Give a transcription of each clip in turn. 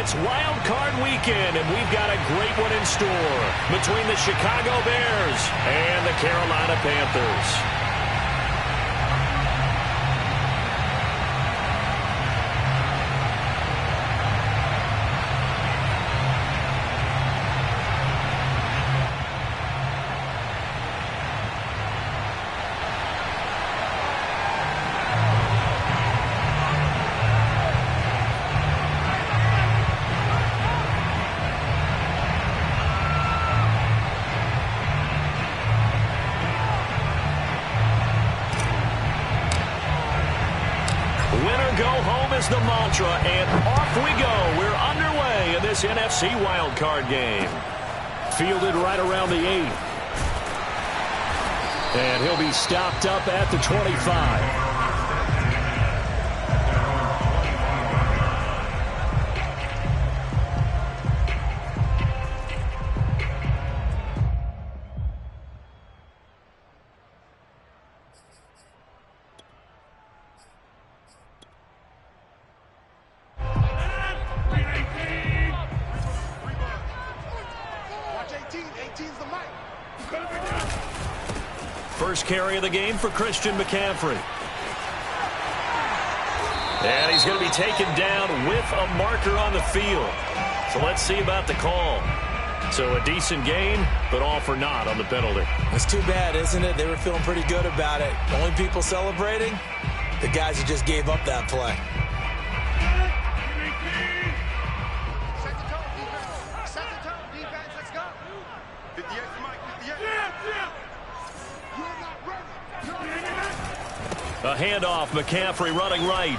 It's Wild Card Weekend, and we've got a great one in store between the Chicago Bears and the Carolina Panthers. Go home is the mantra, and off we go. We're underway in this NFC wildcard game. Fielded right around the 8. And he'll be stopped up at the 25. First carry of the game for Christian McCaffrey. And he's going to be taken down with a marker on the field. So let's see about the call. So a decent gain, but all for naught on the penalty. That's too bad, isn't it? They were feeling pretty good about it. The only people celebrating, the guys who just gave up that play. A handoff, McCaffrey running right.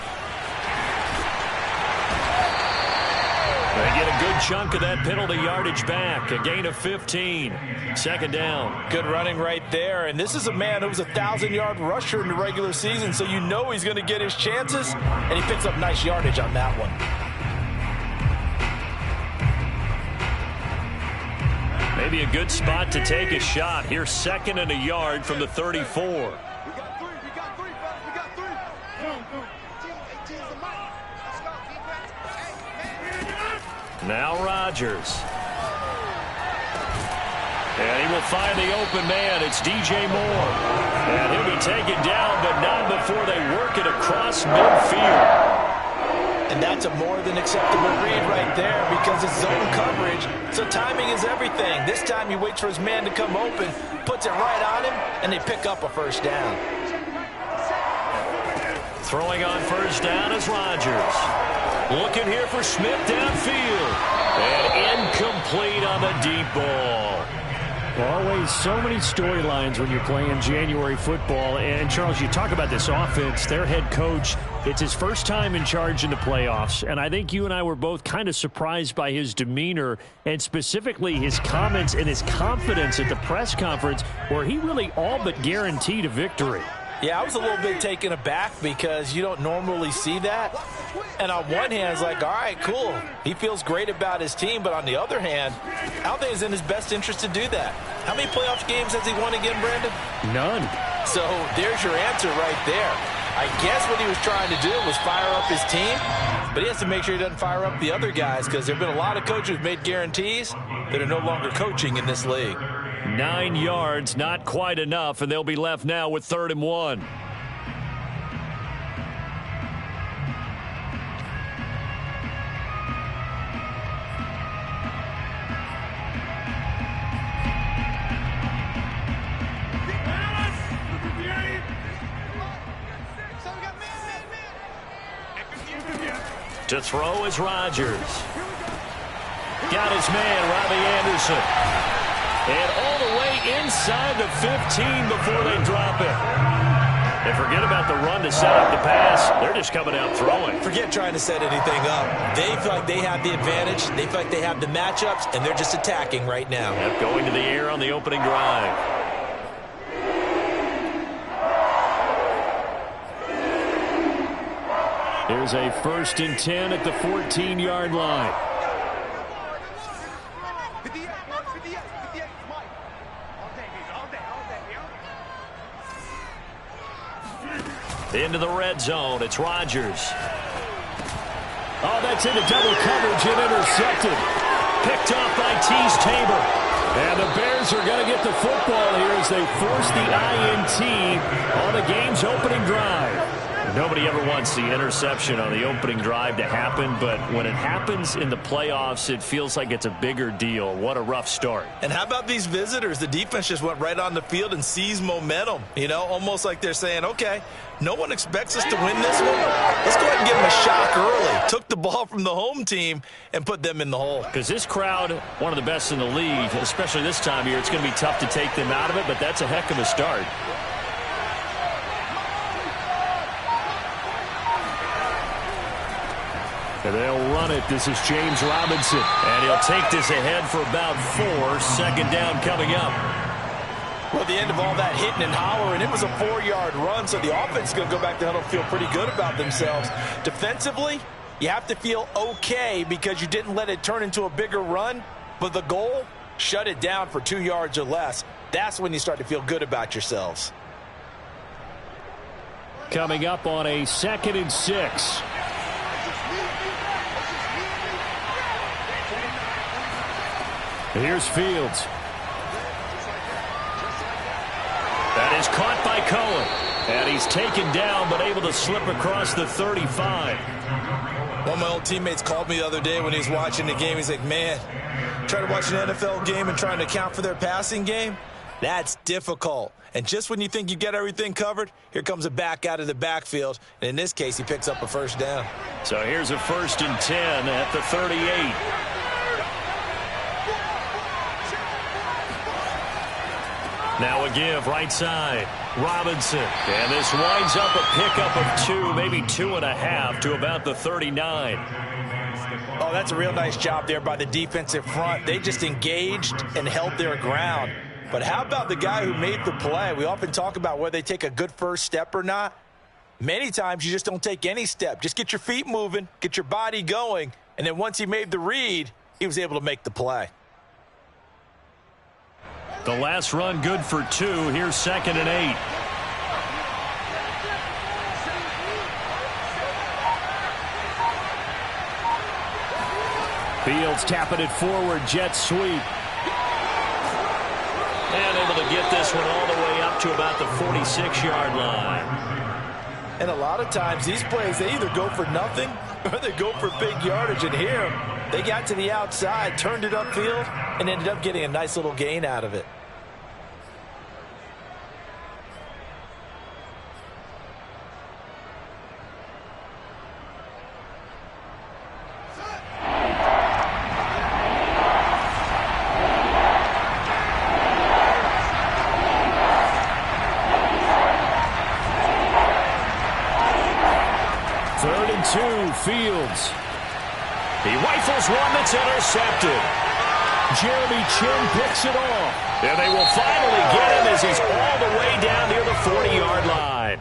They get a good chunk of that penalty yardage back. A gain of 15. Second down. Good running right there. And this is a man who was a 1,000-yard rusher in the regular season, so you know he's going to get his chances. And he picks up nice yardage on that one. Maybe a good spot to take a shot. Here's 2nd and a yard from the 34. Now Rodgers. And he will find the open man. It's DJ Moore. And he'll be taken down, but not before they work it across midfield. And that's a more than acceptable read right there because it's zone coverage, so timing is everything. This time he waits for his man to come open, puts it right on him, and they pick up a first down. Throwing on first down is Rodgers. Looking here for Smith downfield. And incomplete on the deep ball. Always so many storylines when you're playing January football. And, Charles, you talk about this offense, their head coach, it's his first time in charge in the playoffs. And I think you and I were both kind of surprised by his demeanor and specifically his comments and his confidence at the press conference where he really all but guaranteed a victory. Yeah, I was a little bit taken aback because you don't normally see that. And on one hand, it's like, all right, cool. He feels great about his team. But on the other hand, I don't think it's in his best interest to do that. How many playoff games has he won again, Brandon? None. So there's your answer right there. I guess what he was trying to do was fire up his team. But he has to make sure he doesn't fire up the other guys because there have been a lot of coaches who've made guarantees that are no longer coaching in this league. 9 yards, not quite enough, and they'll be left now with 3rd and 1. To throw is Rodgers. Got his man, Robbie Anderson. And all the way inside the 15 before they drop it. And forget about the run to set up the pass. They're just coming out throwing. Forget trying to set anything up. They feel like they have the advantage. They feel like they have the matchups, and they're just attacking right now. Yep, going to the air on the opening drive. Here's a 1st and 10 at the 14-yard line. Into the red zone. It's Rodgers. Oh, that's into double coverage and intercepted. Picked off by Tease Tabor. And the Bears are going to get the football here as they force the INT on the game's opening drive. Nobody ever wants the interception on the opening drive to happen, but when it happens in the playoffs, it feels like it's a bigger deal. What a rough start. And how about these visitors? The defense just went right on the field and seized momentum. You know, almost like they're saying, okay, no one expects us to win this one. Let's go ahead and give them a shock early. Took the ball from the home team and put them in the hole. Because this crowd, one of the best in the league, especially this time of year, it's going to be tough to take them out of it, but that's a heck of a start. And they'll run it. This is James Robinson. And he'll take this ahead for about 4. Second down coming up. Well, at the end of all that hitting and hollering, it was a 4-yard run, so the offense is going to go back to huddle and feel pretty good about themselves. Defensively, you have to feel okay because you didn't let it turn into a bigger run, but the goal, shut it down for 2 yards or less. That's when you start to feel good about yourselves. Coming up on a 2nd and 6. Here's Fields. That is caught by Cohen. And he's taken down but able to slip across the 35. One of my old teammates called me the other day when he was watching the game. He's like, man, trying to watch an NFL game and trying to account for their passing game, that's difficult. And just when you think you get everything covered, here comes a back out of the backfield. And in this case, he picks up a first down. So here's a 1st and 10 at the 38. Now a give, right side. Robinson. And this winds up a pickup of 2, maybe 2.5 to about the 39. Oh, that's a real nice job there by the defensive front. They just engaged and held their ground. But how about the guy who made the play? We often talk about whether they take a good first step or not. Many times you just don't take any step. Just get your feet moving, get your body going, and then once he made the read, he was able to make the play. The last run good for 2. Here's 2nd and 8. Fields tapping it forward. Jet sweep. And able to get this one all the way up to about the 46-yard line. And a lot of times these plays, they either go for nothing or they go for big yardage. And here, they got to the outside, turned it upfield, and ended up getting a nice little gain out of it. Fields. He rifles one that's intercepted. Jeremy Chin picks it off. And they will finally get him as he's all the way down near the 40-yard line.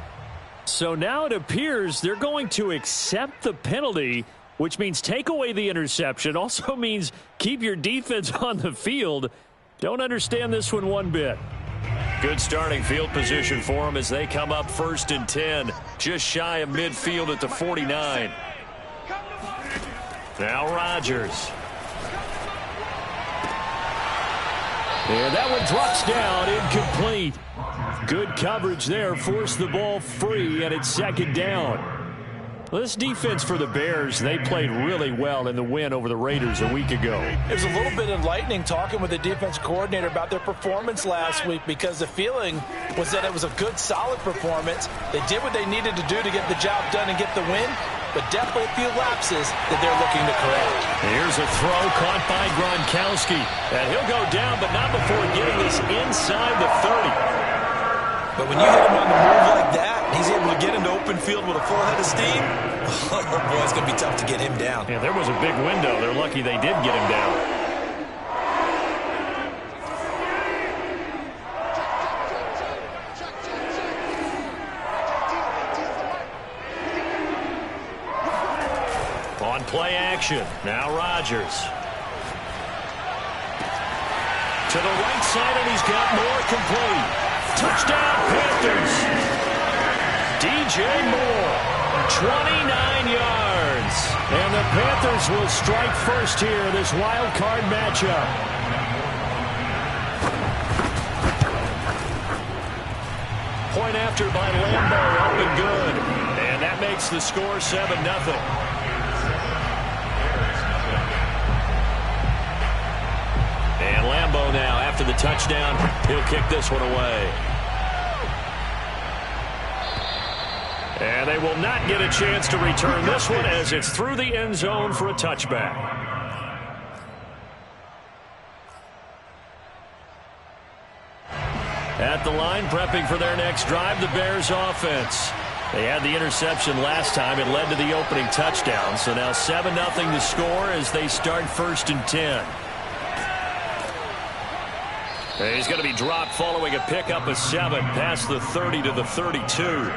So now it appears they're going to accept the penalty, which means take away the interception. Also means keep your defense on the field. Don't understand this one bit. Good starting field position for them as they come up 1st and 10. Just shy of midfield at the 49. Now Rodgers. And that one drops down, incomplete. Good coverage there, forced the ball free, and it's 2nd down. Well, this defense for the Bears, they played really well in the win over the Raiders a week ago. It was a little bit enlightening talking with the defense coordinator about their performance last week because the feeling was that it was a good, solid performance. They did what they needed to do to get the job done and get the win, but definitely a few lapses that they're looking to correct. Here's a throw caught by Gronkowski. And he'll go down, but not before getting this inside the 30. But when you hit him on the move like that, he's able to get into open field with a full head of steam. Oh, boy, it's going to be tough to get him down. Yeah, there was a big window. They're lucky they did get him down. On play action. Now Rodgers. To the right side, and he's got more complete. Touchdown, Panthers. DJ Moore, 29 yards. offense. And the Panthers will strike first here, this wild card matchup. Point after by Lambo, up and good. And that makes the score 7-0. And Lambo now, after the touchdown, he'll kick this one away. And they will not get a chance to return this one as it's through the end zone for a touchback. At the line, prepping for their next drive, the Bears offense. They had the interception last time. It led to the opening touchdown. So now 7-0 to score as they start 1st and 10. He's going to be dropped following a pickup of 7 past the 30 to the 32.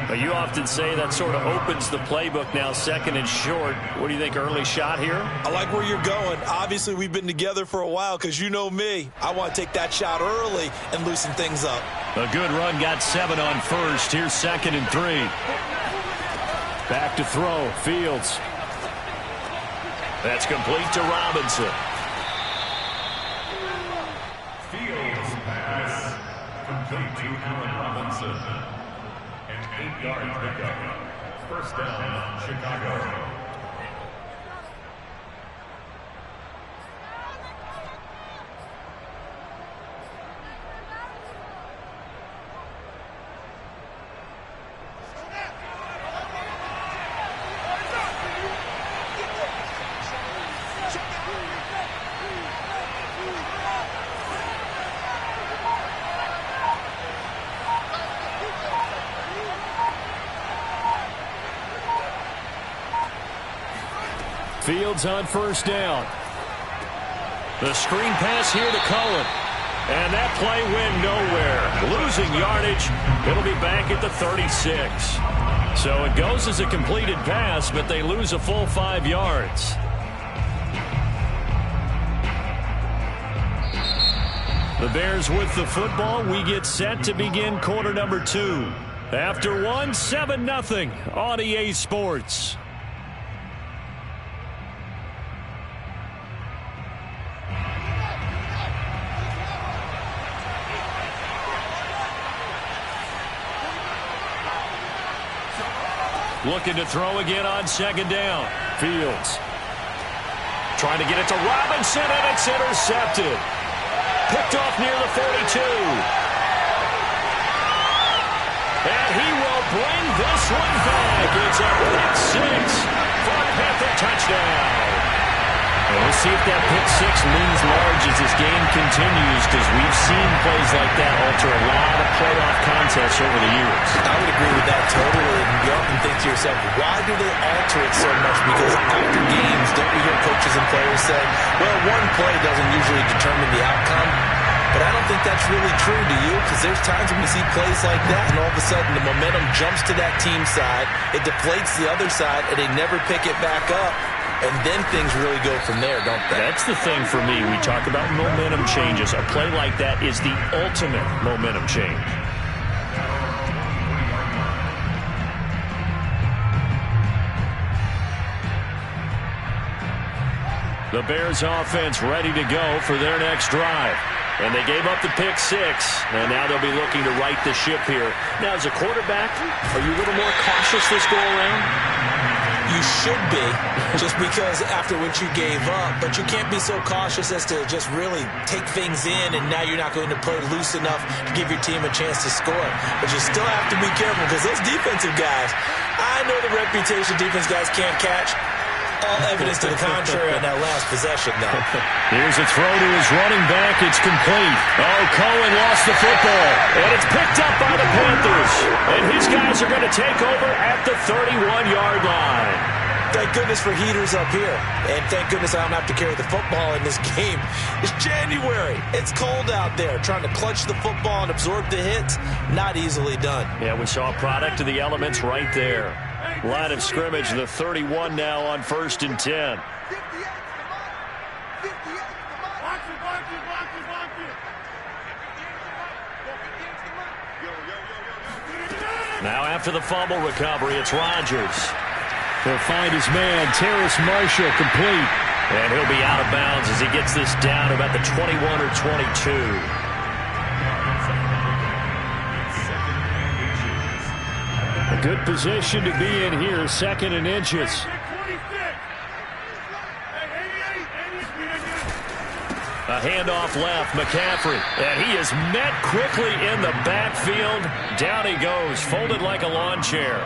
But you often say that sort of opens the playbook now, 2nd and short. What do you think, early shot here? I like where you're going. Obviously, we've been together for a while because you know me. I want to take that shot early and loosen things up. A good run, got 7 on 1st. Here's 2nd and 3. Back to throw, Fields. That's complete to Robinson. Fields pass complete to Allen Robinson. 8-yard pickup. 1st down, Chicago. Fields on 1st down. The screen pass here to Cohen. And that play went nowhere. Losing yardage. It'll be back at the 36. So it goes as a completed pass, but they lose a full 5 yards. The Bears with the football. We get set to begin quarter number 2. After 1, 7-0 on EA Sports. Looking to throw again on 2nd down. Fields trying to get it to Robinson, and it's intercepted. Picked off near the 42. And he will bring this one back. It's a pick 6 for a Panther touchdown. And we'll see if that pick 6 looms large as this game continues, because we've seen plays like that alter a lot of playoff contests over the years. I would agree with that totally. And you often think to yourself, why do they alter it so much? Because after games, don't we hear coaches and players say, well, one play doesn't usually determine the outcome? But I don't think that's really true, do you? Because there's times when we see plays like that, and all of a sudden the momentum jumps to that team side, it deflates the other side, and they never pick it back up. And then things really go from there, don't they? That's the thing for me. We talk about momentum changes. A play like that is the ultimate momentum change. The Bears offense ready to go for their next drive. And they gave up the pick 6, and now they'll be looking to right the ship here. Now, as a quarterback, are you a little more cautious this go around? You should be, just because after what you gave up, but you can't be so cautious as to just really take things in, and now you're not going to play loose enough to give your team a chance to score. But you still have to be careful, because those defensive guys, I know the reputation defense guys can't catch. All evidence to the contrary on that last possession, though. Here's a throw to his running back. It's complete. Oh, Cohen lost the football, and it's picked up by the Panthers. And his guys are going to take over at the 31-yard line. Thank goodness for heaters up here. And thank goodness I don't have to carry the football in this game. It's January. It's cold out there. Trying to clutch the football and absorb the hits, not easily done. Yeah, we saw a product of the elements right there. Line of scrimmage, the 31 now on 1st and 10. Now after the fumble recovery, it's Rodgers. He'll find his man, Terrace Marshall, complete. And he'll be out of bounds as he gets this down about the 21 or 22. A good position to be in here, 2nd and inches. A handoff left, McCaffrey. And he is met quickly in the backfield. Down he goes, folded like a lawn chair.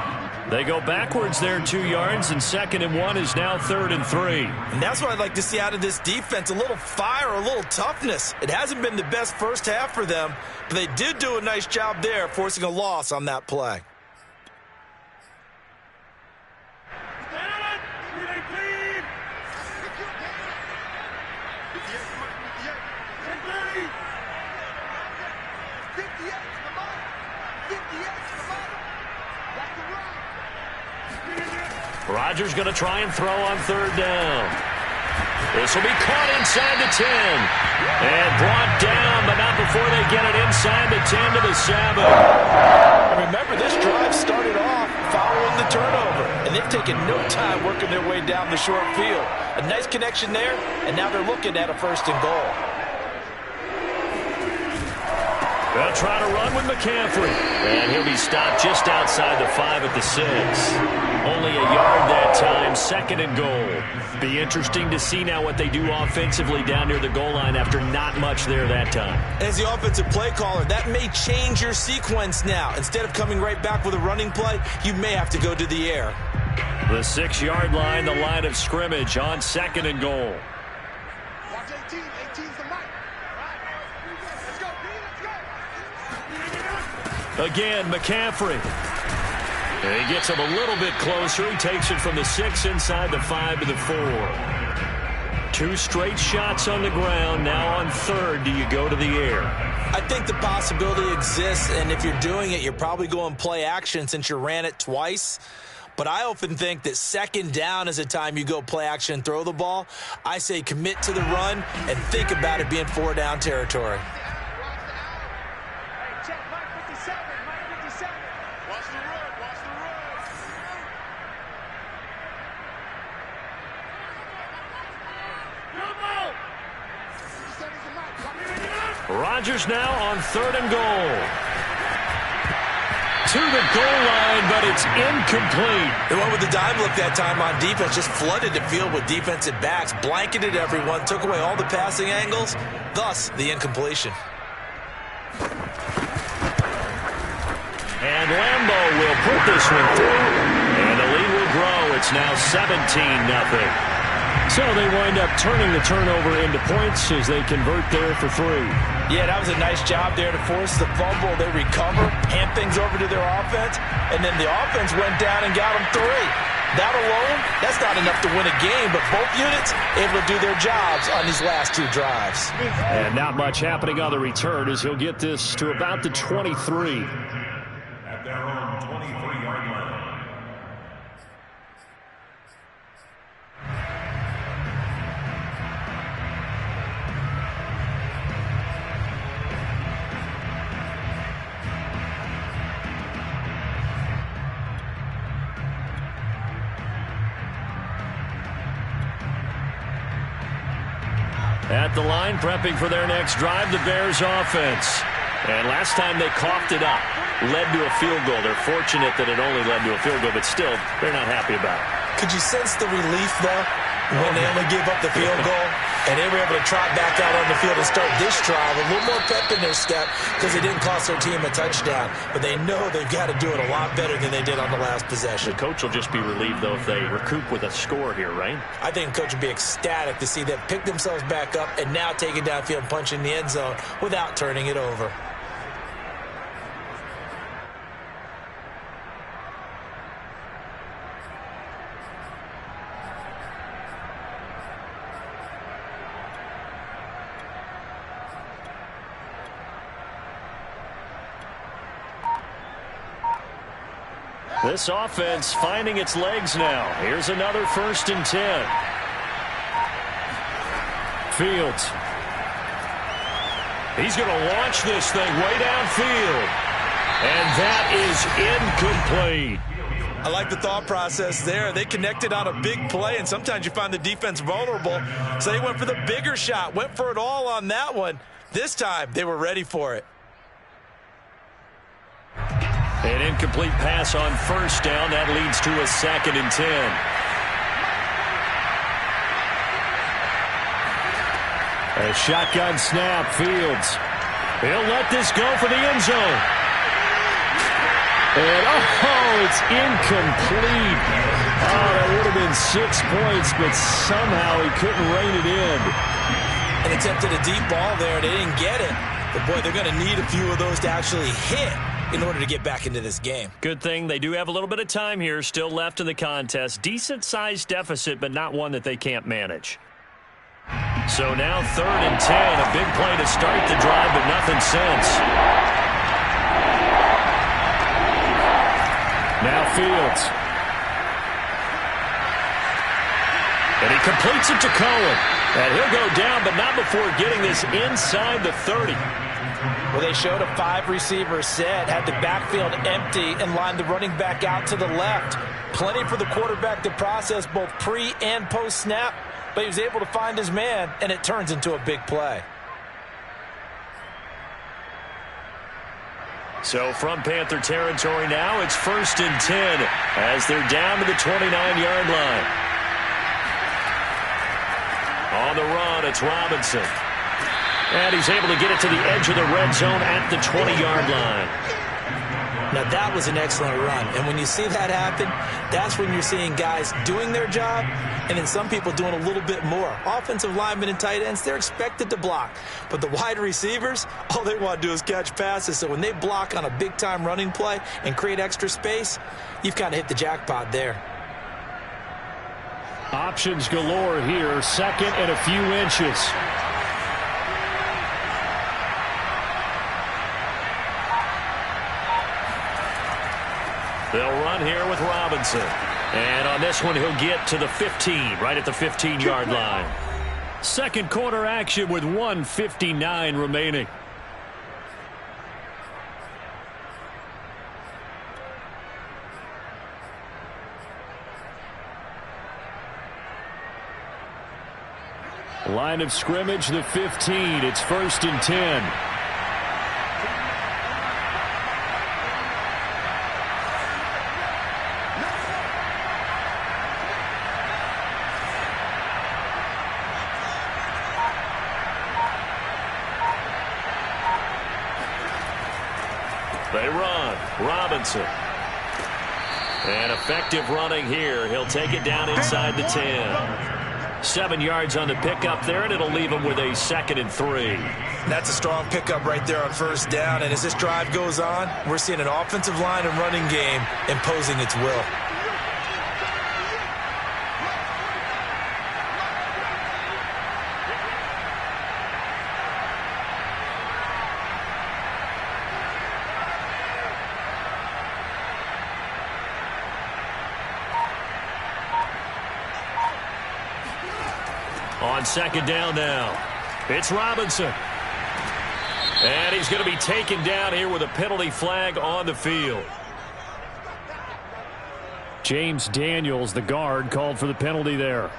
They go backwards there 2 yards, and 2nd and 1 is now 3rd and 3. And that's what I'd like to see out of this defense, a little fire, a little toughness. It hasn't been the best first half for them, but they did do a nice job there, forcing a loss on that play. Rodgers going to try and throw on 3rd down. This will be caught inside the 10. And brought down, but not before they get it inside the 10 to the 7. And remember, this drive started off following the turnover, and they've taken no time working their way down the short field. A nice connection there, and now they're looking at a 1st and goal. They'll try to run with McCaffrey. And he'll be stopped just outside the 5 at the 6. Only a yard that time, 2nd and goal. Be interesting to see now what they do offensively down near the goal line after not much there that time. As the offensive play caller, that may change your sequence now. Instead of coming right back with a running play, you may have to go to the air. The 6-yard line, the line of scrimmage on 2nd and goal. Watch 18. 18's the mic. Let's go, let's go. Again, McCaffrey. And he gets him a little bit closer. He takes it from the 6 inside the 5 to the 4. 2 straight shots on the ground. Now on 3rd, do you go to the air? I think the possibility exists, and if you're doing it, you're probably going play action since you ran it twice. But I often think that 2nd down is a time you go play action and throw the ball. I say commit to the run and think about it being 4-down territory. Rodgers now on 3rd and goal. To the goal line, but it's incomplete. They went with the dime look that time on defense, just flooded the field with defensive backs, blanketed everyone, took away all the passing angles, thus the incompletion. And Lambo will put this one through, and the lead will grow. It's now 17-0. So they wind up turning the turnover into points as they convert there for 3. Yeah, that was a nice job there to force the fumble. They recover, hand things over to their offense, and then the offense went down and got them 3. That alone, that's not enough to win a game, but both units able to do their jobs on these last 2 drives. And not much happening on the return as he'll get this to about the 23. At their own 23-yard line. At the line, prepping for their next drive, the Bears offense. And last time they coughed it up, led to a field goal. They're fortunate that it only led to a field goal, but still, they're not happy about it. Could you sense the relief, though, when they only gave up the field goal? And they were able to trot back out on the field and start this drive a little more pep in their step because it didn't cost their team a touchdown. But they know they've got to do it a lot better than they did on the last possession. The coach will just be relieved, though, if they recoup with a score here, right? I think the coach would be ecstatic to see them pick themselves back up and now take it downfield and punch in the end zone without turning it over. This offense finding its legs now. Here's another 1st and 10. Fields. He's going to launch this thing way downfield. And that is incomplete. I like the thought process there. They connected on a big play, and sometimes you find the defense vulnerable. So they went for the bigger shot, went for it all on that one. This time, they were ready for it. An incomplete pass on first down. That leads to a 2nd and 10. A shotgun snap, Fields. He'll let this go for the end zone. And, it's incomplete. Oh, that would have been 6 points, but somehow he couldn't rein it in. And attempted a deep ball there. They didn't get it. But, boy, they're going to need a few of those to actually hit in order to get back into this game. Good thing they do have a little bit of time here still left in the contest. Decent-sized deficit, but not one that they can't manage. So now 3rd and 10. A big play to start the drive, but nothing since. Now Fields. And he completes it to Cohen. And he'll go down, but not before getting this inside the 30. Well, they showed a 5-receiver set, had the backfield empty, and lined the running back out to the left. Plenty for the quarterback to process both pre- and post-snap, but he was able to find his man, and it turns into a big play. So from Panther territory now, it's 1st and 10 as they're down to the 29-yard line. On the run, it's Robinson. And he's able to get it to the edge of the red zone at the 20-yard line. Now, that was an excellent run. And when you see that happen, that's when you're seeing guys doing their job and then some people doing a little bit more. Offensive linemen and tight ends, they're expected to block. But the wide receivers, all they want to do is catch passes. So when they block on a big-time running play and create extra space, you've kind of hit the jackpot there. Options galore here. 2nd and a few inches. They'll run here with Robinson. And on this one, he'll get to the 15, right at the 15-yard line. Second quarter action with 1:59 remaining. Line of scrimmage, the 15. It's 1st and 10. They run. Robinson. And effective running here. He'll take it down inside the 10. 7 yards on the pickup there, and it'll leave him with a 2nd and 3. That's a strong pickup right there on first down. And as this drive goes on, we're seeing an offensive line and running game imposing its will. On 2nd down now, it's Robinson. And he's going to be taken down here with a penalty flag on the field. James Daniels, the guard, called for the penalty there.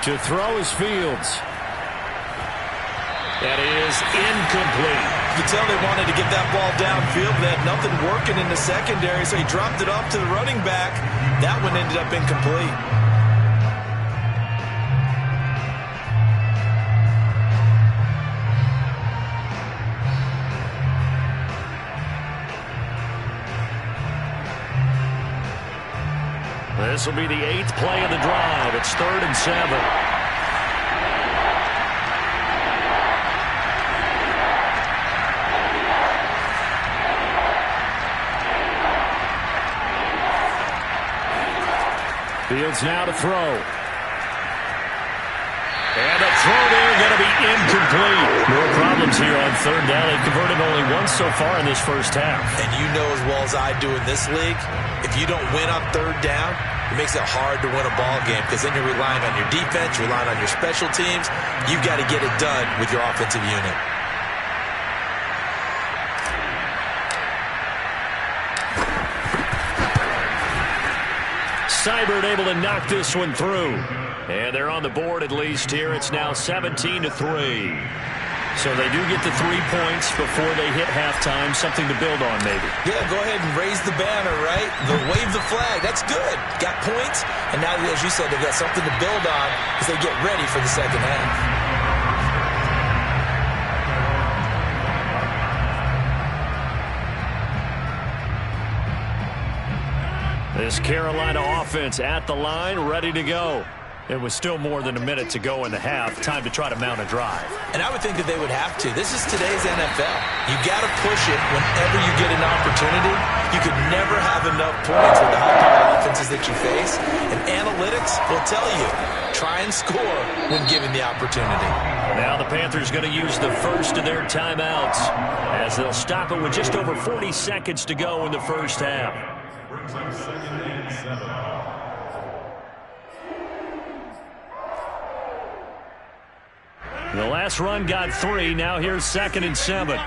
To throw is Fields. That is incomplete. You can tell they wanted to get that ball downfield. They had nothing working in the secondary, so he dropped it off to the running back. That one ended up incomplete. This will be the 8th play of the drive. It's 3rd and 7. Fields now to throw. And a throw incomplete. More problems here on third down. They've converted only once so far in this first half. And you know as well as I do in this league, if you don't win on third down, it makes it hard to win a ball game because then you're relying on your defense, you're relying on your special teams. You've got to get it done with your offensive unit. Seibert able to knock this one through. And they're on the board at least here. It's now 17-3. So they do get the 3 points before they hit halftime. Something to build on, maybe. Yeah, go ahead and raise the banner, right? Wave the flag. That's good. Got points. And now, as you said, they've got something to build on as they get ready for the second half. This Carolina offense at the line, ready to go. It was still more than a minute to go in the half. Time to try to mount a drive. And I would think that they would have to. This is today's NFL. You got to push it whenever you get an opportunity. You could never have enough points with the high-powered offenses that you face. And analytics will tell you, try and score when given the opportunity. Now the Panthers going to use the first of their timeouts as they'll stop it with just over 40 seconds to go in the first half. Brings up 2nd and 7. The last run got 3. Now here's 2nd and 7.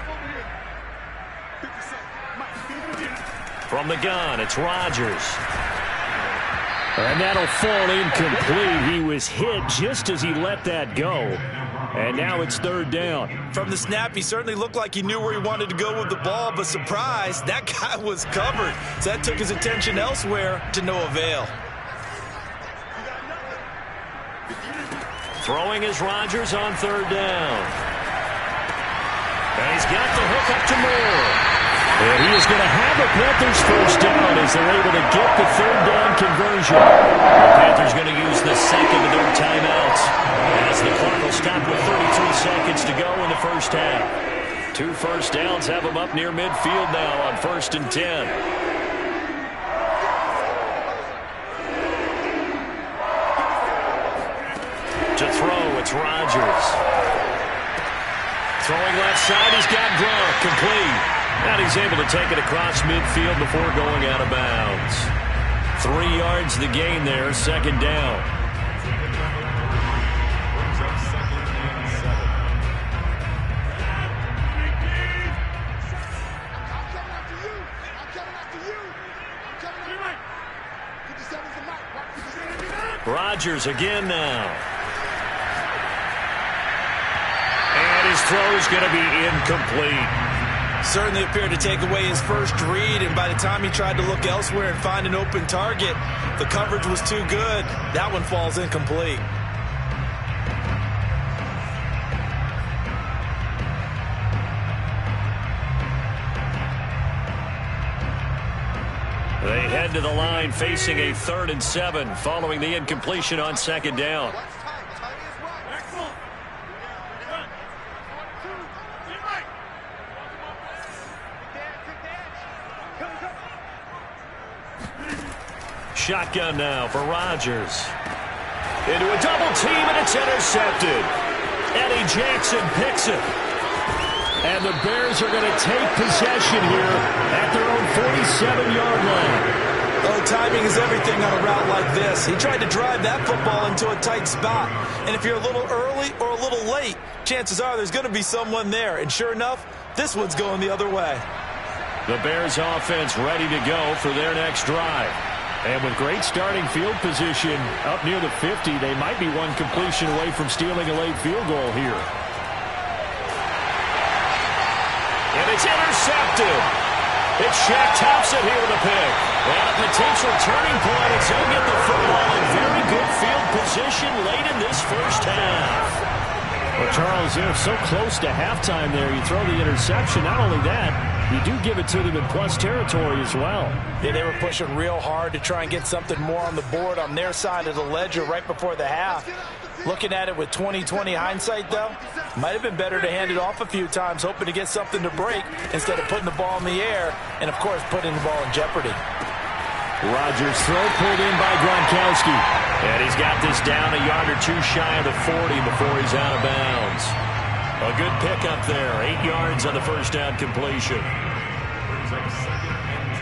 From the gun, it's Rodgers. And that'll fall incomplete. He was hit just as he let that go. And now it's 3rd down. From the snap, he certainly looked like he knew where he wanted to go with the ball, but surprise, that guy was covered. So that took his attention elsewhere to no avail. Throwing is Rodgers on 3rd down. And he's got the hook up to Moore. And he is going to have a Panthers first down as they're able to get the 3rd down conversion. The Panthers going to use the second of their timeouts as the clock will stop with 33 seconds to go in the first half. 2 first downs have them up near midfield now on 1st and 10. To throw, it's Rodgers. Throwing left side, he's got Gronk, complete. And he's able to take it across midfield before going out of bounds. 3 yards the gain there, 2nd down. Brings up 2nd and 7. I'm coming after you. I'm coming after you. I'm coming after you. 57's the mic. Rodgers again now. And his throw is going to be incomplete. Certainly appeared to take away his first read, and by the time he tried to look elsewhere and find an open target, the coverage was too good. That one falls incomplete. They head to the line facing a 3rd and 7 following the incompletion on 2nd down. Shotgun now for Rodgers. Into a double team, and it's intercepted. Eddie Jackson picks it. And the Bears are going to take possession here at their own 47-yard line. Oh, timing is everything on a route like this. He tried to drive that football into a tight spot. And if you're a little early or a little late, chances are there's going to be someone there. And sure enough, this one's going the other way. The Bears offense ready to go for their next drive. And with great starting field position up near the 50, they might be one completion away from stealing a late field goal here. And it's intercepted. It's Shaq Thompson here with a pick. And a potential turning point as he'll get the football in very good field position late in this first half. Well, Charles, they're so close to halftime there. You throw the interception. Not only that, you do give it to them in plus territory as well. Yeah, they were pushing real hard to try and get something more on the board on their side of the ledger right before the half. Looking at it with 20/20 hindsight, though, might have been better to hand it off a few times, hoping to get something to break instead of putting the ball in the air and, of course, putting the ball in jeopardy. Rodgers throw pulled in by Gronkowski. And he's got this down a yard or two shy of the 40 before he's out of bounds. A good pickup there. 8 yards on the first down completion. Brings up 2nd and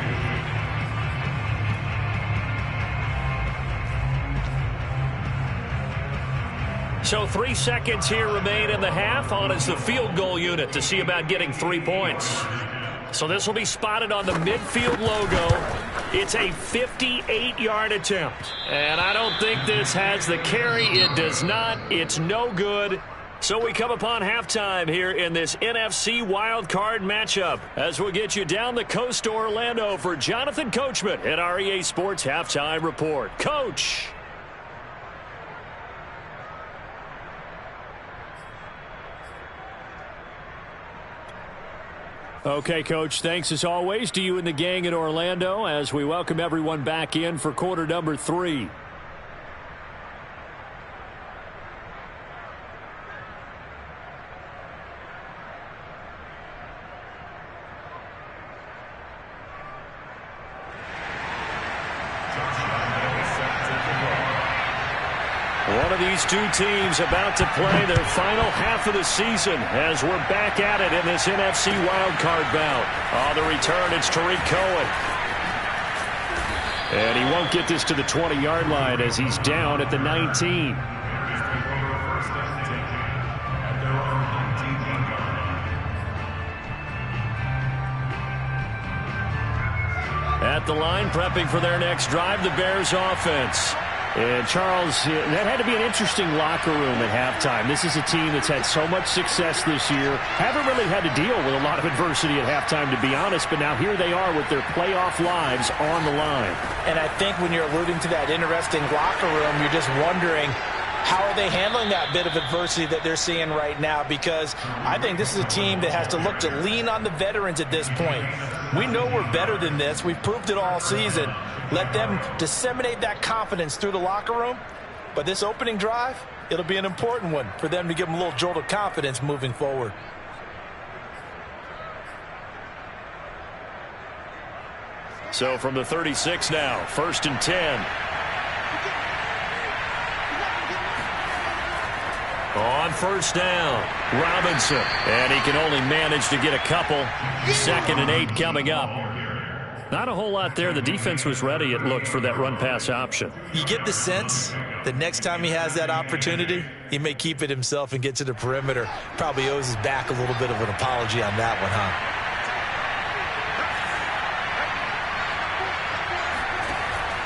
2. So 3 seconds here remain in the half. On is the field goal unit to see about getting 3 points. So this will be spotted on the midfield logo. It's a 58-yard attempt. And I don't think this has the carry. It does not. It's no good. So we come upon halftime here in this NFC wildcard matchup as we'll get you down the coast to Orlando for Jonathan Coachman at our EA Sports Halftime Report. Coach. Okay, Coach, thanks as always to you and the gang in Orlando as we welcome everyone back in for quarter number 3. One of these two teams about to play their final half of the season as we're back at it in this NFC wildcard bout. On the return, it's Tariq Cohen. And he won't get this to the 20-yard line as he's down at the 19. At the line, prepping for their next drive, the Bears offense. And, Charles, that had to be an interesting locker room at halftime. This is a team that's had so much success this year. Haven't really had to deal with a lot of adversity at halftime, to be honest. But now here they are with their playoff lives on the line. And I think when you're alluding to that interesting locker room, you're just wondering, how are they handling that bit of adversity that they're seeing right now? Because I think this is a team that has to look to lean on the veterans at this point. We know we're better than this. We've proved it all season. Let them disseminate that confidence through the locker room. But this opening drive, it'll be an important one for them to give them a little jolt of confidence moving forward. So from the 36 now, 1st and 10. On first down, Robinson. And he can only manage to get a couple. 2nd and 8 coming up. Not a whole lot there. The defense was ready, it looked, for that run-pass option. You get the sense that next time he has that opportunity, he may keep it himself and get to the perimeter. Probably owes his back a little bit of an apology on that one, huh?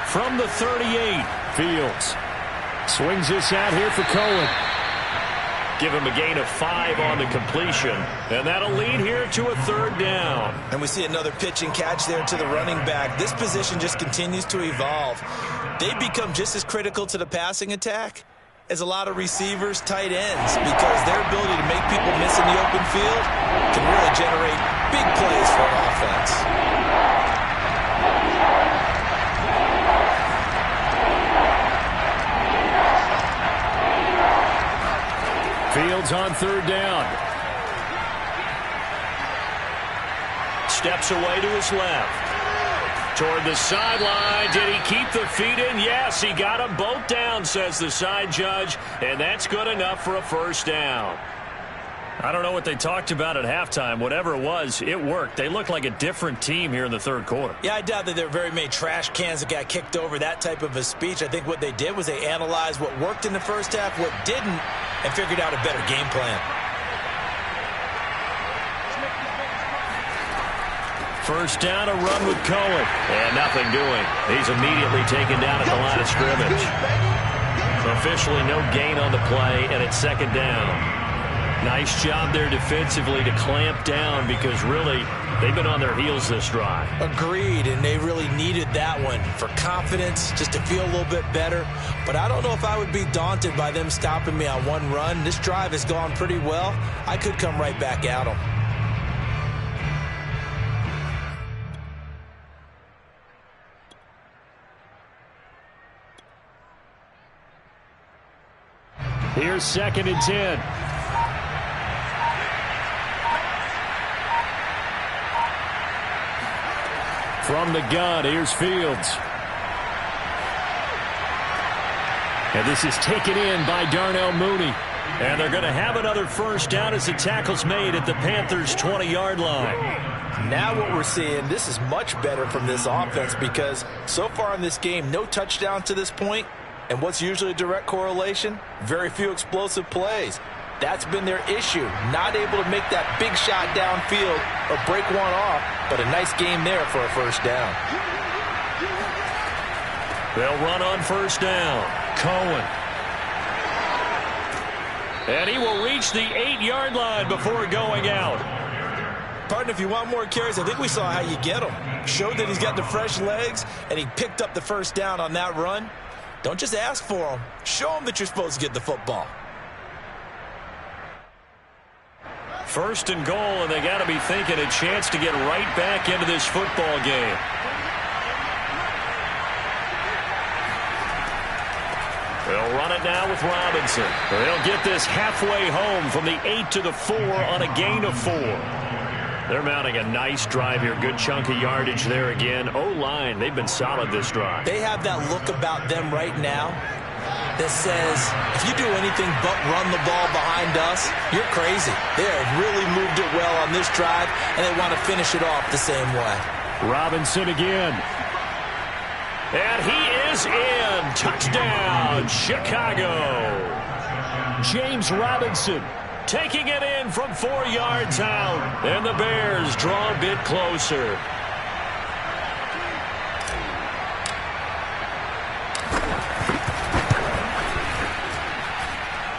From the 38, Fields swings this out here for Cohen. give him a gain of 5 on the completion. And that'll lead here to a 3rd down. And we see another pitch and catch there to the running back. This position just continues to evolve. They become just as critical to the passing attack as a lot of receivers, tight ends, because their ability to make people miss in the open field can really generate big plays for an offense. Fields on 3rd down. Steps away to his left. Toward the sideline. Did he keep the feet in? Yes, he got them both down, says the side judge. And that's good enough for a 1st down. I don't know what they talked about at halftime. Whatever it was, it worked. They look like a different team here in the 3rd quarter. Yeah, I doubt that there are very many trash cans that got kicked over, that type of a speech. I think what they did was they analyzed what worked in the first half, what didn't, and figured out a better game plan. 1st down, a run with Cohen. And nothing doing. He's immediately taken down at the line of scrimmage. Officially no gain on the play, and it's 2nd down. Nice job there defensively to clamp down because really they've been on their heels this drive. Agreed, and they really needed that one for confidence, just to feel a little bit better. But I don't know if I would be daunted by them stopping me on one run. This drive has gone pretty well. I could come right back at them. Here's 2nd and 10. From the gun, here's Fields. And this is taken in by Darnell Mooney. And they're going to have another first down as the tackle's made at the Panthers' 20-yard line. Now what we're seeing, this is much better from this offense because so far in this game, no touchdown to this point. And what's usually a direct correlation? Very few explosive plays. That's been their issue. Not able to make that big shot downfield or break one off, but a nice game there for a first down. They'll run on first down. Cohen. And he will reach the 8-yard line before going out. Partner, if you want more carries, I think we saw how you get him. Showed that he's got the fresh legs, and he picked up the first down on that run. Don't just ask for him. Show him that you're supposed to get the football. First and goal, and they got to be thinking a chance to get right back into this football game. They'll run it now with Robinson. They'll get this halfway home from the 8 to the 4 on a gain of 4. They're mounting a nice drive here. Good chunk of yardage there again. O-line, they've been solid this drive. They have that look about them right now that says, if you do anything but run the ball behind us, you're crazy. They have really moved it well on this drive, and they want to finish it off the same way. Robinson again. And he is in. Touchdown, Chicago. James Robinson taking it in from 4 yards out. And the Bears draw a bit closer.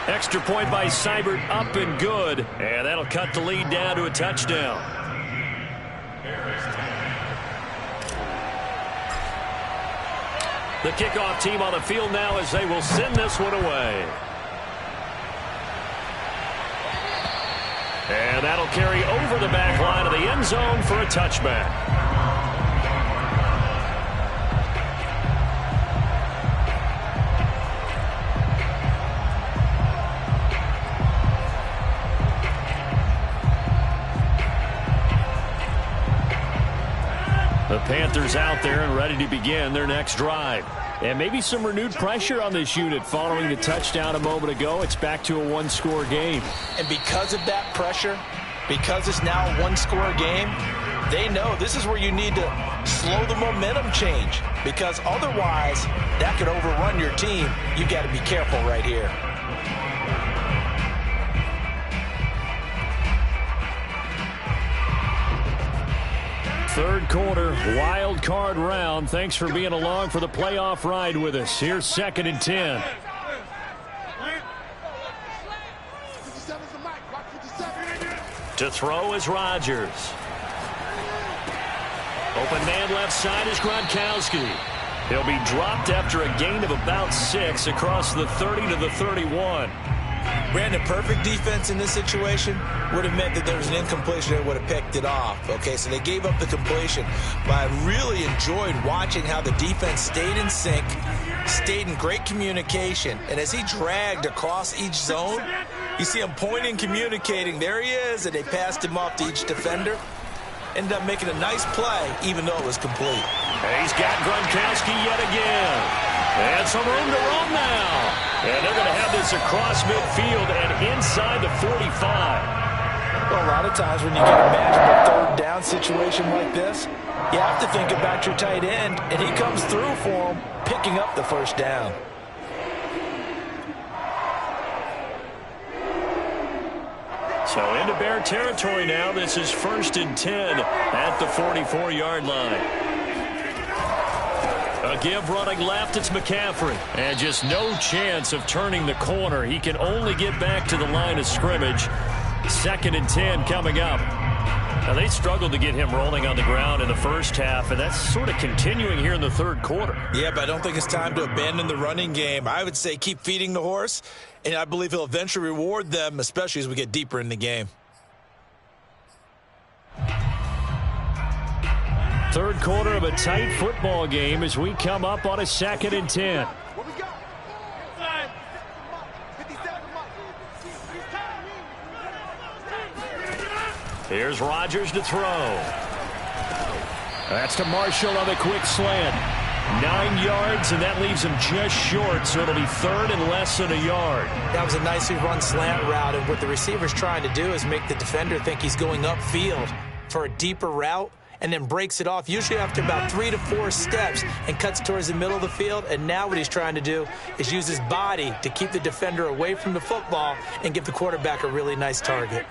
Extra point by Seibert, up and good. And that'll cut the lead down to a touchdown. The kickoff team on the field now as they will send this one away. And that'll carry over the back line of the end zone for a touchback. The Panthers out there and ready to begin their next drive. And maybe some renewed pressure on this unit following the touchdown a moment ago. It's back to a one-score game. And because of that pressure, because it's now a one-score game, they know this is where you need to slow the momentum change. Because otherwise, that could overrun your team. You got to be careful right here. Third quarter, wild card round. Thanks for being along for the playoff ride with us. Here's 2nd and 10. To throw is Rodgers. Open man left side is Gronkowski. He'll be dropped after a gain of about 6 across the 30 to the 31. Brandon, perfect defense in this situation would have meant that there was an incompletion that would have picked it off. Okay, so they gave up the completion. But I really enjoyed watching how the defense stayed in sync, stayed in great communication. And as he dragged across each zone, you see him pointing, communicating. There he is, and they passed him off to each defender. Ended up making a nice play, even though it was complete. He's got Gronkowski yet again. And some room to run now. And they're going to have this across midfield and inside the 45. Well, a lot of times when you get a manageable third down situation like this, you have to think about your tight end, and he comes through for him, picking up the first down. So into Bear territory now. This is 1st and 10 at the 44-yard line. A give running left, it's McCaffrey. And just no chance of turning the corner. He can only get back to the line of scrimmage. 2nd and 10 coming up. Now, they struggled to get him rolling on the ground in the first half, and that's sort of continuing here in the third quarter. Yeah, but I don't think it's time to abandon the running game. I would say keep feeding the horse, and I believe he'll eventually reward them, especially as we get deeper in the game. Third quarter of a tight football game as we come up on a 2nd and 10. Here's Rodgers to throw. That's to Marshall on the quick slant. 9 yards, and that leaves him just short, so it'll be third and less than a yard. That was a nicely run slant route, and what the receiver's trying to do is make the defender think he's going upfield for a deeper route, and then breaks it off, usually after about 3 to 4 steps, and cuts towards the middle of the field. And now what he's trying to do is use his body to keep the defender away from the football and give the quarterback a really nice target.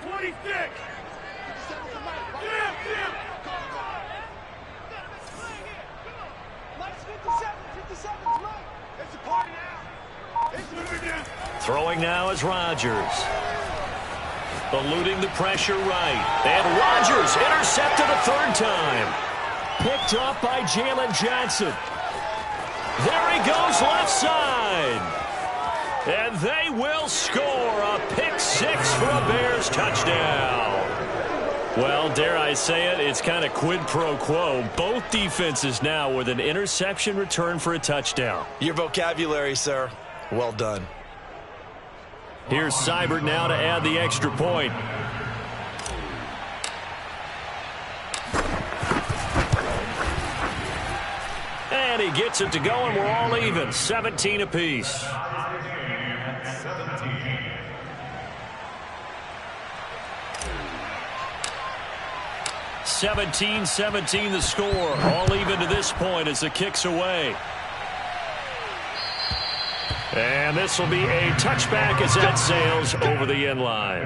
Throwing now is Rodgers. Eluding the pressure right. And Rodgers intercepted a third time. Picked off by Jalen Johnson. There he goes left side. And they will score a pick six for a Bears touchdown. Well, dare I say it, it's kind of quid pro quo. Both defenses now with an interception return for a touchdown. Your vocabulary, sir. Well done. Here's Seibert now to add the extra point. And he gets it to go, and we're all even. 17 apiece. 17-17 the score. All even to this point as the kick's away. And this will be a touchback as that sails over the end line.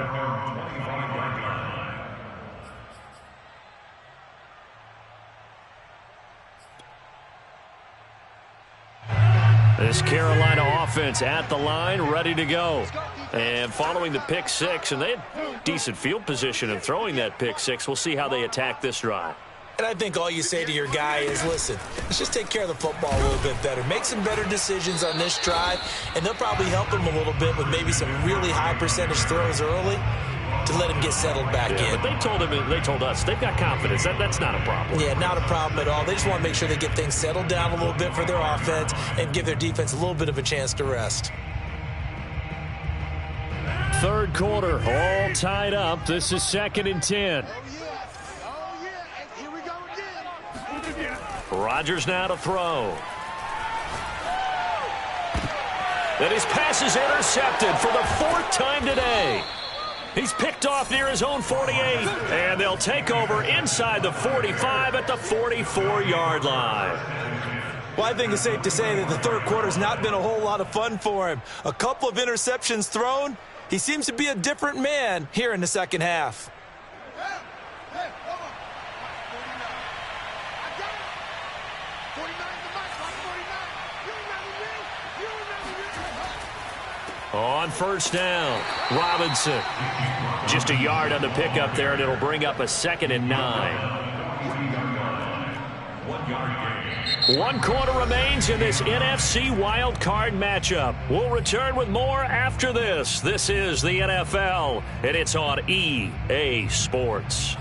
This Carolina offense at the line, ready to go. And following the pick six, and they had decent field position in throwing that pick six. We'll see how they attack this drive. And I think all you say to your guy is, listen, let's just take care of the football a little bit better. Make some better decisions on this drive, and they'll probably help him a little bit with maybe some really high percentage throws early to let him get settled back in. But they told us they've got confidence. That's not a problem. Yeah, not a problem at all. They just want to make sure they get things settled down a little bit for their offense and give their defense a little bit of a chance to rest. Third quarter, all tied up. This is 2nd and 10. Rodgers now to throw. And his pass is intercepted for the 4th time today. He's picked off near his own 48. And they'll take over inside the 45 at the 44-yard line. Well, I think it's safe to say that the third quarter's not been a whole lot of fun for him. A couple of interceptions thrown. He seems to be a different man here in the second half. On first down, Robinson. Just a yard on the pickup there, and it'll bring up a 2nd and 9. 1 quarter remains in this NFC wildcard matchup. We'll return with more after this. This is the NFL, and it's on EA Sports.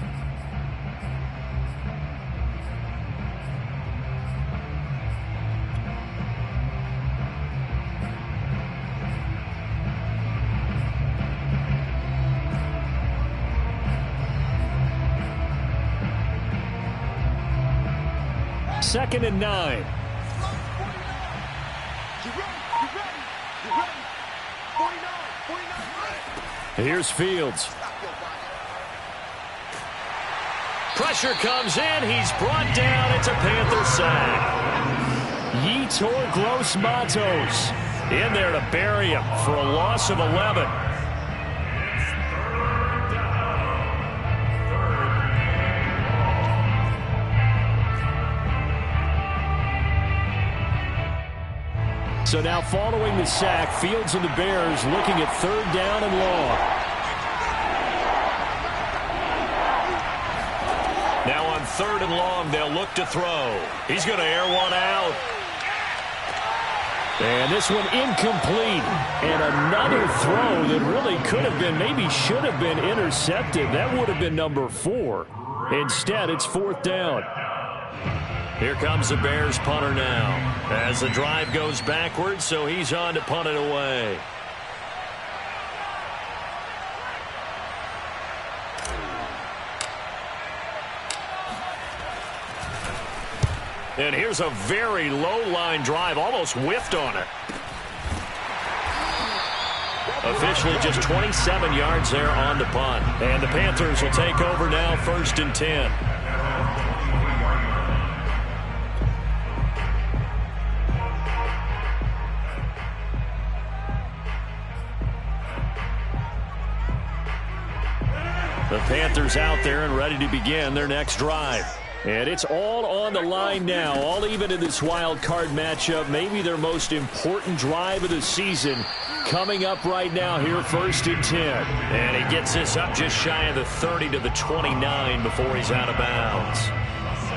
Second and 9. Here's Fields. Pressure comes in. He's brought down. It's a Panther sack. Yetur Gross-Matos in there to bury him for a loss of 11. So now following the sack, Fields and the Bears looking at 3rd down and long. Now on 3rd and long, they'll look to throw. He's going to air one out. And this one incomplete. And another throw that really could have been, maybe should have been intercepted. That would have been number 4. Instead, it's 4th down. Here comes the Bears punter now as the drive goes backwards, so he's on to punt it away. And here's a very low-line drive, almost whiffed on it. Officially just 27 yards there on the punt. And the Panthers will take over now, 1st and 10. The Panthers out there and ready to begin their next drive. And it's all on the line now, all even in this wild card matchup. Maybe their most important drive of the season coming up right now here, 1st and 10. And he gets this up just shy of the 30 to the 29 before he's out of bounds.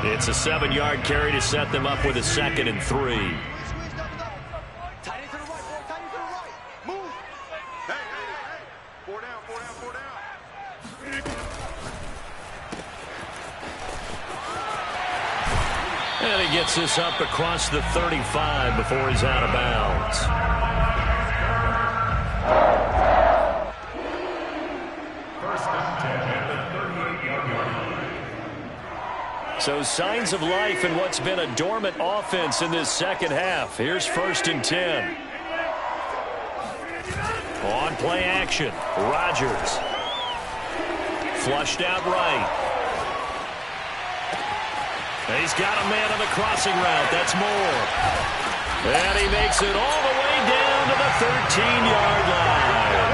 It's a 7-yard carry to set them up with a 2nd and 3. And he gets this up across the 35 before he's out of bounds. So signs of life in what's been a dormant offense in this second half. Here's 1st and 10. On play action, Rodgers. Flushed out right. He's got a man on the crossing route. That's Moore. And he makes it all the way down to the 13-yard line.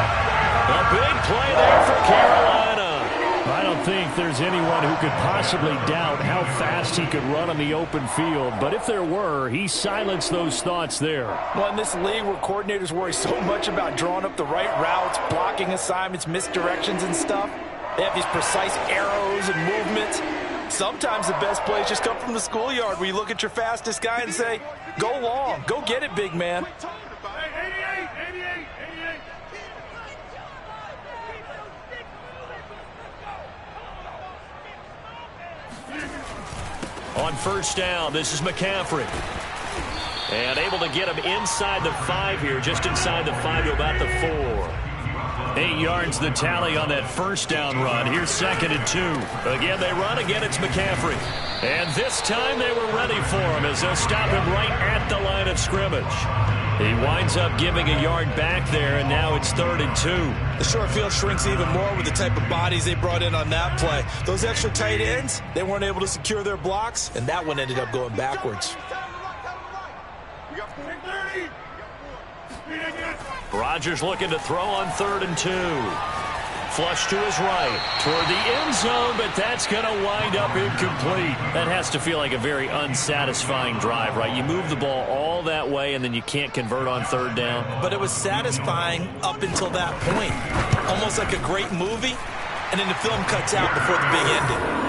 A big play there for Carolina. I don't think there's anyone who could possibly doubt how fast he could run on the open field. But if there were, he silenced those thoughts there. Well, in this league where coordinators worry so much about drawing up the right routes, blocking assignments, misdirections and stuff, they have these precise arrows and movements. Sometimes the best plays just come from the schoolyard where you look at your fastest guy and say, go long, go get it, big man. On 1st down, this is McCaffrey. And able to get him inside the 5 here, just inside the 5 to about the 4. 8 yards the tally on that 1st down run. Here's 2nd and 2. Again, they run. Again, it's McCaffrey. And this time they were ready for him as they'll stop him right at the line of scrimmage. He winds up giving a yard back there, and now it's 3rd and 2. The short field shrinks even more with the type of bodies they brought in on that play. Those extra tight ends, they weren't able to secure their blocks, and that one ended up going backwards. Rodgers looking to throw on 3rd and 2. Flush to his right toward the end zone, but that's going to wind up incomplete. That has to feel like a very unsatisfying drive, right? You move the ball all that way, and then you can't convert on 3rd down. But it was satisfying up until that point. Almost like a great movie, and then the film cuts out before the big ending.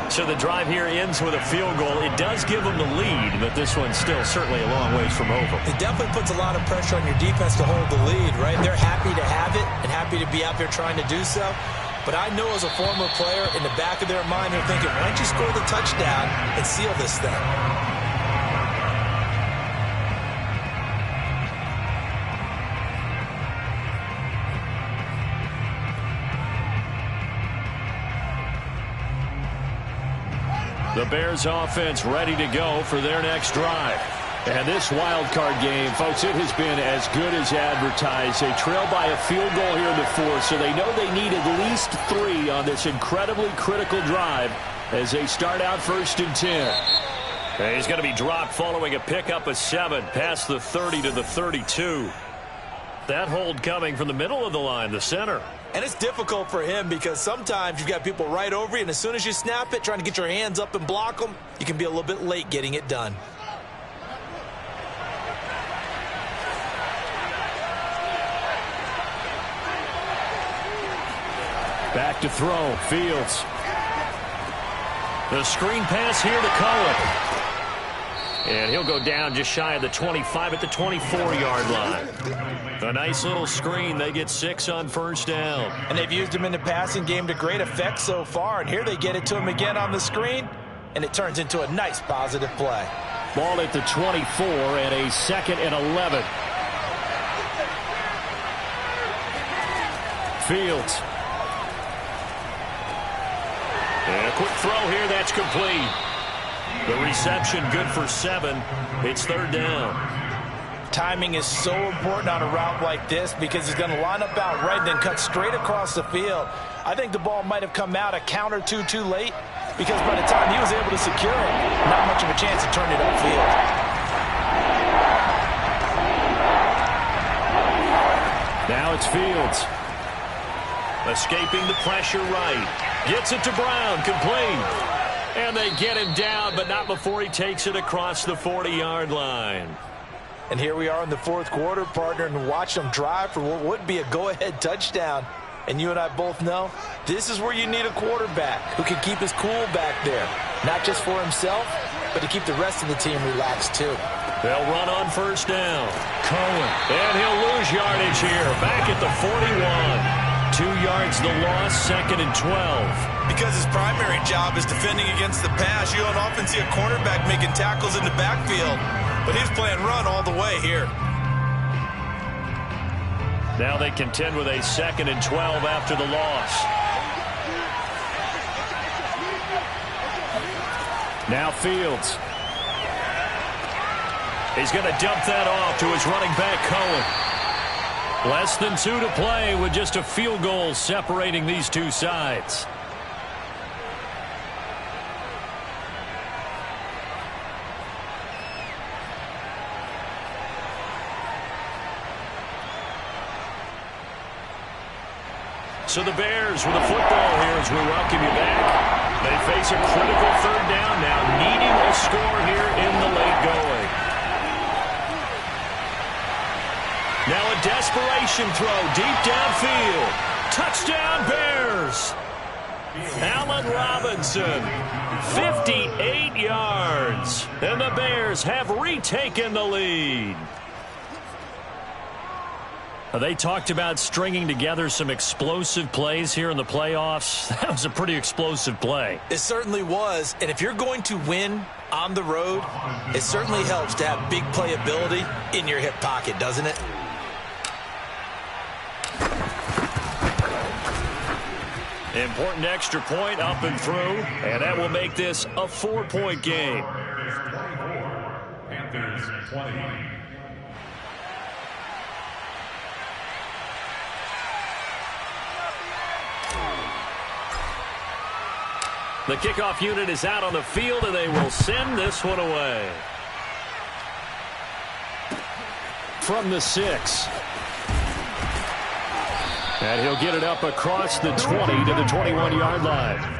So the drive here ends with a field goal. It does give them the lead, but this one's still certainly a long ways from over. It definitely puts a lot of pressure on your defense to hold the lead, right? They're happy to have it and happy to be out there trying to do so. But I know as a former player, in the back of their mind, they're thinking, why don't you score the touchdown and seal this thing? The Bears offense ready to go for their next drive. And this wild card game, folks, it has been as good as advertised. They trail by a field goal here in the 4th, so they know they need at least 3 on this incredibly critical drive as they start out 1st and 10. And he's going to be dropped following a pickup of 7 past the 30 to the 32. That hold coming from the middle of the line, the center. And it's difficult for him because sometimes you've got people right over you, and as soon as you snap it, trying to get your hands up and block them, you can be a little bit late getting it done. Back to throw, Fields. The screen pass here to Cohen. And he'll go down just shy of the 25 at the 24-yard line. A nice little screen. They get 6 on 1st down. And they've used him in the passing game to great effect so far. And here they get it to him again on the screen. And it turns into a nice positive play. Ball at the 24 and a 2nd and 11. Fields. And a quick throw here. That's complete. The reception good for 7. It's 3rd down. Timing is so important on a route like this because he's going to line up out right and then cut straight across the field. I think the ball might have come out a count or two too late because by the time he was able to secure it, not much of a chance to turn it upfield. Now it's Fields. Escaping the pressure right. Gets it to Brown. Complete. And they get him down, but not before he takes it across the 40-yard line. And here we are in the 4th quarter, partner, and watch them drive for what would be a go-ahead touchdown. And you and I both know this is where you need a quarterback who can keep his cool back there, not just for himself, but to keep the rest of the team relaxed too. They'll run on 1st down. Cohen. And he'll lose yardage here. Back at the 41. 2 yards the loss, 2nd and 12. Because his primary job is defending against the pass, you don't often see a cornerback making tackles in the backfield. But he's playing run all the way here. Now they contend with a 2nd and 12 after the loss. Now Fields. He's going to dump that off to his running back, Cohen. Less than 2 to play with just a field goal separating these two sides. So the Bears with a football here as we welcome you back. They face a critical 3rd down now, needing a score here in the late going. Now a desperation throw deep downfield. Touchdown Bears. Allen Robinson, 58 yards. And the Bears have retaken the lead. They talked about stringing together some explosive plays here in the playoffs. That was a pretty explosive play. It certainly was. And if you're going to win on the road, it certainly helps to have big playability in your hip pocket, doesn't it? Important extra point up and through, and that will make this a 4-point game. Panthers 20. The kickoff unit is out on the field, and they will send this one away. From the 6. And he'll get it up across the 20 to the 21-yard line.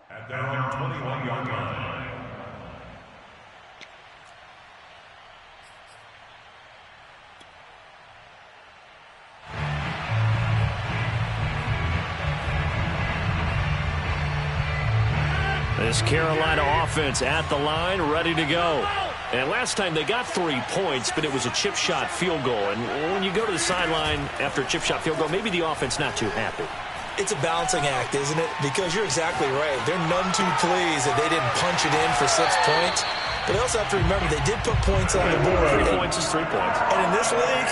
At their own 21-yard line. This Carolina offense at the line, ready to go. And last time they got 3 points, but it was a chip shot field goal. And when you go to the sideline after a chip shot field goal, maybe the offense not too happy. It's a balancing act, isn't it? Because you're exactly right. They're none too pleased that they didn't punch it in for 6 points. But they also have to remember they did put points on the board. 3 points is 3 points. And in this league,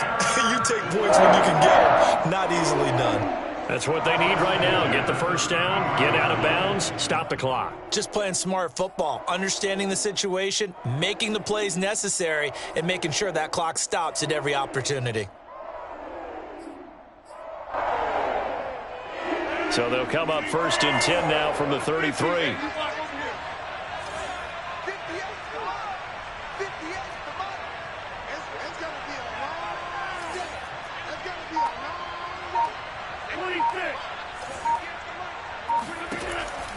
you take points when you can get them. Not easily done. That's what they need right now. Get the first down, get out of bounds, stop the clock. Just playing smart football, understanding the situation, making the plays necessary, and making sure that clock stops at every opportunity. So they'll come up 1st and 10 now from the 33.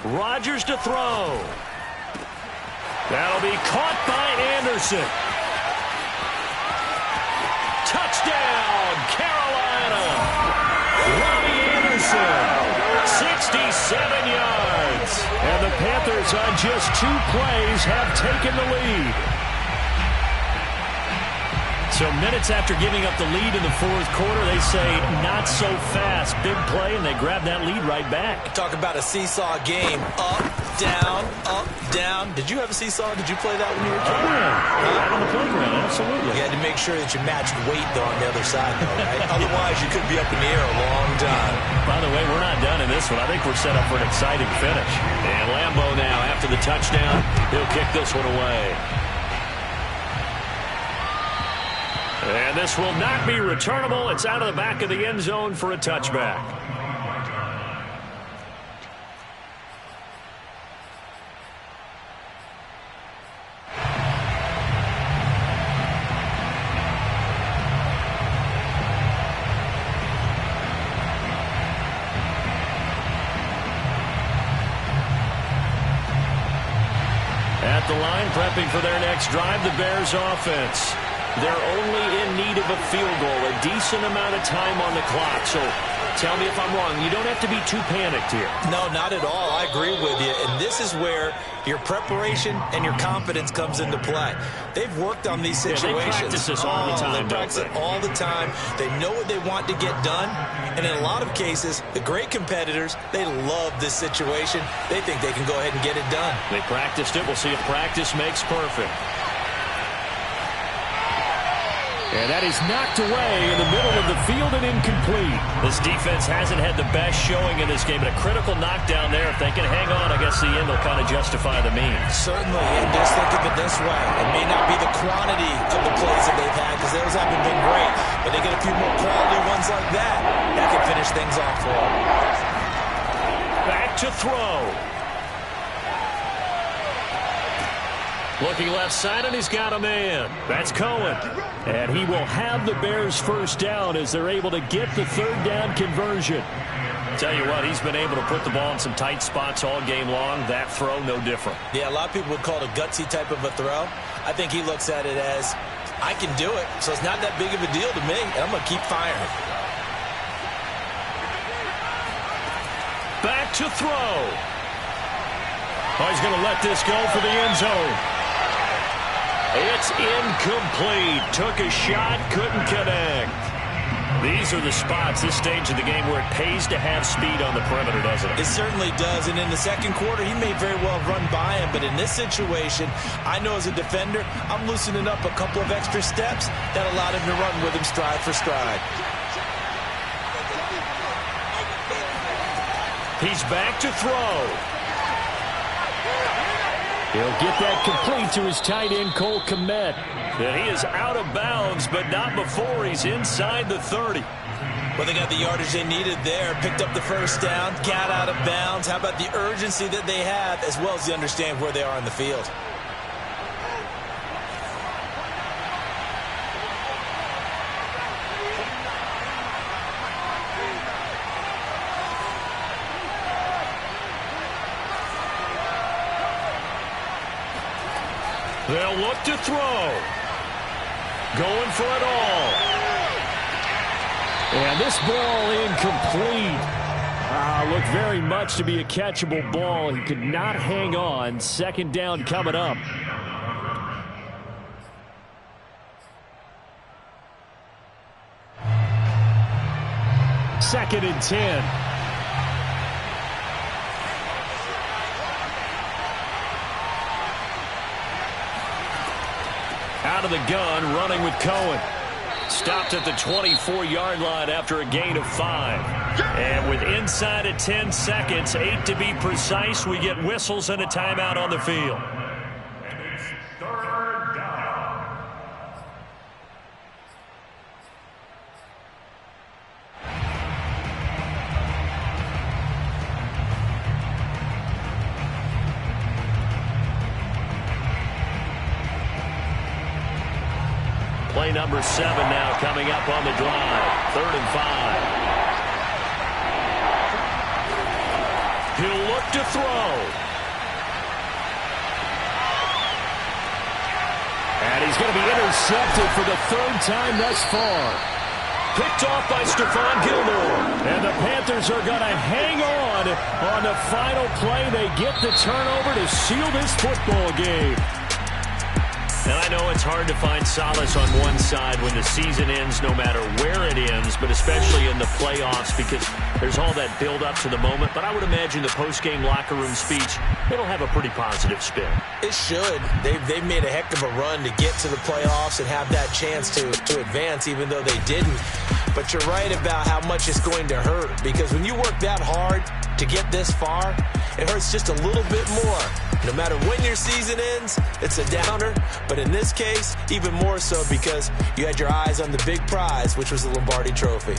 Rodgers to throw. That'll be caught by Anderson. Touchdown, Carolina. Robbie Anderson, 67 yards. And the Panthers on just 2 plays have taken the lead. So minutes after giving up the lead in the 4th quarter, they say not so fast. Big play, and they grab that lead right back. Talk about a seesaw game. Up, down, up, down. Did you have a seesaw? Did you play that when you were a kid? Oh, yeah. Out on the playground, absolutely. You had to make sure that you matched weight, though, on the other side, though, right? Otherwise, you could be up in the air a long time. By the way, we're not done in this one. I think we're set up for an exciting finish. And Lambeau now, after the touchdown, he'll kick this one away. And this will not be returnable. It's out of the back of the end zone for a touchback. At the line, prepping for their next drive, the Bears offense. They're only in need of a field goal, a decent amount of time on the clock. So tell me if I'm wrong. You don't have to be too panicked here. No, not at all. I agree with you. And this is where your preparation and your confidence comes into play. They've worked on these situations. Yeah, they practice this all the time. They practice it all the time. They know what they want to get done. And in a lot of cases, the great competitors, they love this situation. They think they can go ahead and get it done. They practiced it. We'll see if practice makes perfect. And that is knocked away in the middle of the field and incomplete. This defense hasn't had the best showing in this game, but a critical knockdown there. If they can hang on, I guess the end will kind of justify the means. Certainly, and just think of it this way. It may not be the quantity of the plays that they've had, because those haven't been great, but they get a few more quality ones like that. That can finish things off for them. Back to throw. Looking left side, and he's got a man. That's Cohen. And he will have the Bears first down as they're able to get the 3rd down conversion. Tell you what, he's been able to put the ball in some tight spots all game long. That throw, no different. Yeah, a lot of people would call it a gutsy type of a throw. I think he looks at it as, I can do it, so it's not that big of a deal to me, and I'm going to keep firing. Back to throw. Oh, he's going to let this go for the end zone. It's incomplete. Took a shot, couldn't connect. These are the spots, this stage of the game, where it pays to have speed on the perimeter, doesn't it? It certainly does, and in the 2nd quarter, he may very well run by him, but in this situation, I know as a defender, I'm loosening up a couple of extra steps that allowed him to run with him stride for stride. He's back to throw. He'll get that complete to his tight end, Cole Kmet. And he is out of bounds, but not before he's inside the 30. Well, they got the yardage they needed there, picked up the first down, got out of bounds. How about the urgency that they have, as well as they understand where they are in the field? They'll look to throw. Going for it all. And this ball incomplete. Looked very much to be a catchable ball. He could not hang on. 2nd down coming up. Second and 10. Out of the gun, running with Cohen. Stopped at the 24-yard line after a gain of 5. And with inside of 10 seconds, 8 to be precise, we get whistles and a timeout on the field. And it's third down. Play number 7 now coming up on the drive. 3rd and 5. He'll look to throw. And he's going to be intercepted for the 3rd time thus far. Picked off by Stephon Gilmore. And the Panthers are going to hang on the final play. They get the turnover to seal this football game. And I know it's hard to find solace on one side when the season ends, no matter where it ends, but especially in the playoffs because there's all that build-up to the moment. But I would imagine the post-game locker room speech, it'll have a pretty positive spin. It should. They've made a heck of a run to get to the playoffs and have that chance to advance, even though they didn't. But you're right about how much it's going to hurt because when you work that hard to get this far, it hurts just a little bit more. No matter when your season ends, it's a downer. But in this case, even more so because you had your eyes on the big prize, which was the Lombardi Trophy.